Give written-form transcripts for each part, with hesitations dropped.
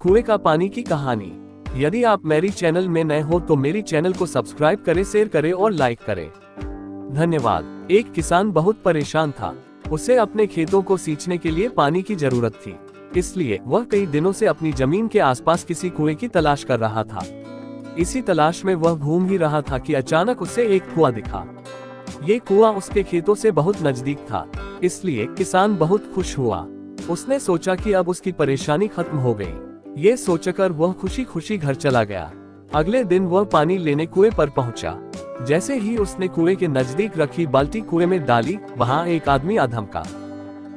कुएं का पानी की कहानी। यदि आप मेरी चैनल में नए हो तो मेरी चैनल को सब्सक्राइब करें, शेयर करें और लाइक करें। धन्यवाद। एक किसान बहुत परेशान था। उसे अपने खेतों को सींचने के लिए पानी की जरूरत थी, इसलिए वह कई दिनों से अपनी जमीन के आसपास किसी कुएं की तलाश कर रहा था। इसी तलाश में वह घूम ही रहा था कि अचानक उसे एक कुआं दिखा। ये कुआं उसके खेतों से बहुत नजदीक था, इसलिए किसान बहुत खुश हुआ। उसने सोचा कि अब उसकी परेशानी खत्म हो गई। ये सोचकर वह खुशी खुशी घर चला गया। अगले दिन वह पानी लेने कुएं पर पहुंचा। जैसे ही उसने कुएं के नजदीक रखी बाल्टी कुएं में डाली, वहां एक आदमी अधमका।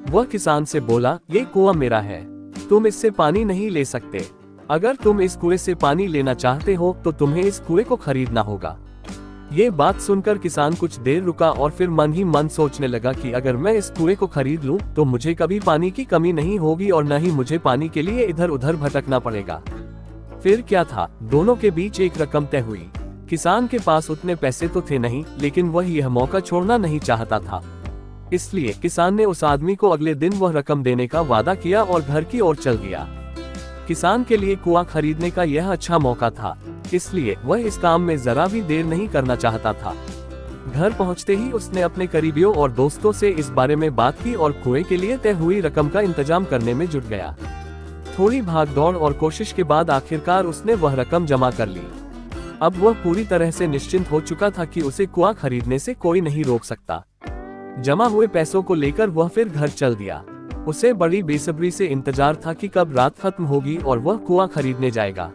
वह किसान से बोला, ये कुआं मेरा है, तुम इससे पानी नहीं ले सकते। अगर तुम इस कुएं से पानी लेना चाहते हो तो तुम्हें इस कुएं को खरीदना होगा। ये बात सुनकर किसान कुछ देर रुका और फिर मन ही मन सोचने लगा कि अगर मैं इस कुएं को खरीद लूं तो मुझे कभी पानी की कमी नहीं होगी और न ही मुझे पानी के लिए इधर उधर भटकना पड़ेगा। फिर क्या था, दोनों के बीच एक रकम तय हुई। किसान के पास उतने पैसे तो थे नहीं, लेकिन वह यह मौका छोड़ना नहीं चाहता था। इसलिए किसान ने उस आदमी को अगले दिन वह रकम देने का वादा किया और घर की ओर चल दिया। किसान के लिए कुआं खरीदने का यह अच्छा मौका था, इसलिए वह इस काम में जरा भी देर नहीं करना चाहता था। घर पहुंचते ही उसने अपने करीबियों और दोस्तों से इस बारे में बात की और कुएं के लिए तय हुई रकम का इंतजाम करने में जुट गया। थोड़ी भागदौड़ और कोशिश के बाद आखिरकार उसने वह रकम जमा कर ली। अब वह पूरी तरह से निश्चिंत हो चुका था कि उसे कुआं खरीदने से कोई नहीं रोक सकता। जमा हुए पैसों को लेकर वह फिर घर चल दिया। उसे बड़ी बेसब्री से इंतजार था कि कब रात खत्म होगी और वह कुआं खरीदने जाएगा।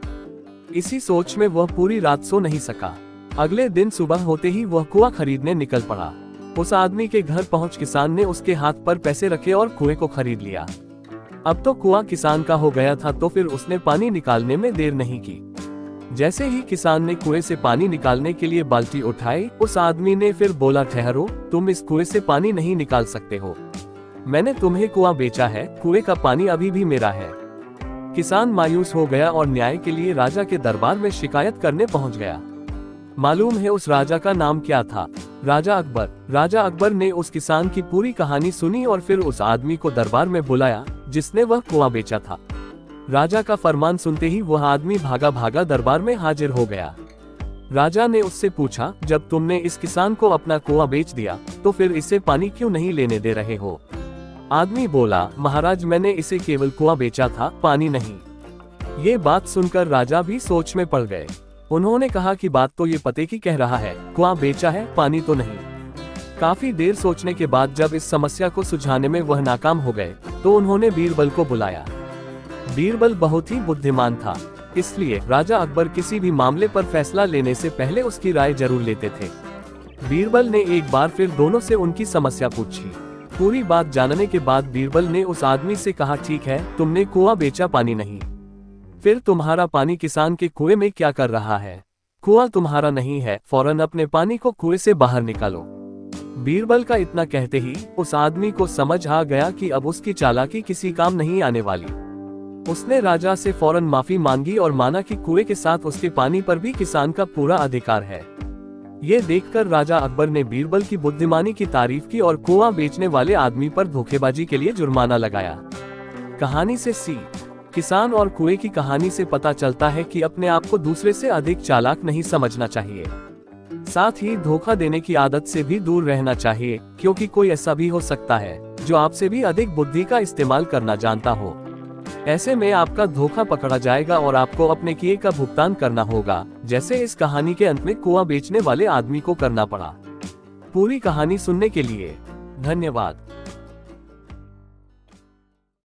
इसी सोच में वह पूरी रात सो नहीं सका। अगले दिन सुबह होते ही वह कुआं खरीदने निकल पड़ा। उस आदमी के घर पहुंच किसान ने उसके हाथ पर पैसे रखे और कुएं को खरीद लिया। अब तो कुआं किसान का हो गया था, तो फिर उसने पानी निकालने में देर नहीं की। जैसे ही किसान ने कुएं से पानी निकालने के लिए बाल्टी उठाई, उस आदमी ने फिर बोला, ठहरो, तुम इस कुएं से पानी नहीं निकाल सकते हो। मैंने तुम्हें कुआं बेचा है, कुएं का पानी अभी भी मेरा है। किसान मायूस हो गया और न्याय के लिए राजा के दरबार में शिकायत करने पहुंच गया। मालूम है उस राजा का नाम क्या था? राजा अकबर। राजा अकबर ने उस किसान की पूरी कहानी सुनी और फिर उस आदमी को दरबार में बुलाया जिसने वह कुआं बेचा था। राजा का फरमान सुनते ही वह आदमी भागा भागा दरबार में हाजिर हो गया। राजा ने उससे पूछा, जब तुमने इस किसान को अपना कुआं बेच दिया तो फिर इसे पानी क्यों नहीं लेने दे रहे हो? आदमी बोला, महाराज, मैंने इसे केवल कुआं बेचा था, पानी नहीं। ये बात सुनकर राजा भी सोच में पड़ गए। उन्होंने कहा कि बात तो ये पते की कह रहा है, कुआं बेचा है, पानी तो नहीं। काफी देर सोचने के बाद जब इस समस्या को सुलझाने में वह नाकाम हो गए तो उन्होंने बीरबल को बुलाया। बीरबल बहुत ही बुद्धिमान था, इसलिए राजा अकबर किसी भी मामले पर फैसला लेने से पहले उसकी राय जरूर लेते थे। बीरबल ने एक बार फिर दोनों से उनकी समस्या पूछी। पूरी बात जानने के बाद बीरबल ने उस आदमी से कहा, ठीक है, तुमने कुआं बेचा, पानी नहीं, फिर तुम्हारा पानी किसान के कुएं में क्या कर रहा है? कुआं तुम्हारा नहीं है, फौरन अपने पानी को कुएं से बाहर निकालो। बीरबल का इतना कहते ही उस आदमी को समझ आ गया कि अब उसकी चालाकी किसी काम नहीं आने वाली। उसने राजा से फौरन माफी मांगी और माना कि कुएं के साथ उसके पानी पर भी किसान का पूरा अधिकार है। ये देखकर राजा अकबर ने बीरबल की बुद्धिमानी की तारीफ की और कुआं बेचने वाले आदमी पर धोखेबाजी के लिए जुर्माना लगाया। कहानी से सीख। किसान और कुएं की कहानी से पता चलता है कि अपने आप को दूसरे से अधिक चालाक नहीं समझना चाहिए। साथ ही धोखा देने की आदत से भी दूर रहना चाहिए, क्योंकि कोई ऐसा भी हो सकता है जो आपसे भी अधिक बुद्धि का इस्तेमाल करना जानता हो। ऐसे में आपका धोखा पकड़ा जाएगा और आपको अपने किए का भुगतान करना होगा, जैसे इस कहानी के अंत में कुआं बेचने वाले आदमी को करना पड़ा। पूरी कहानी सुनने के लिए धन्यवाद।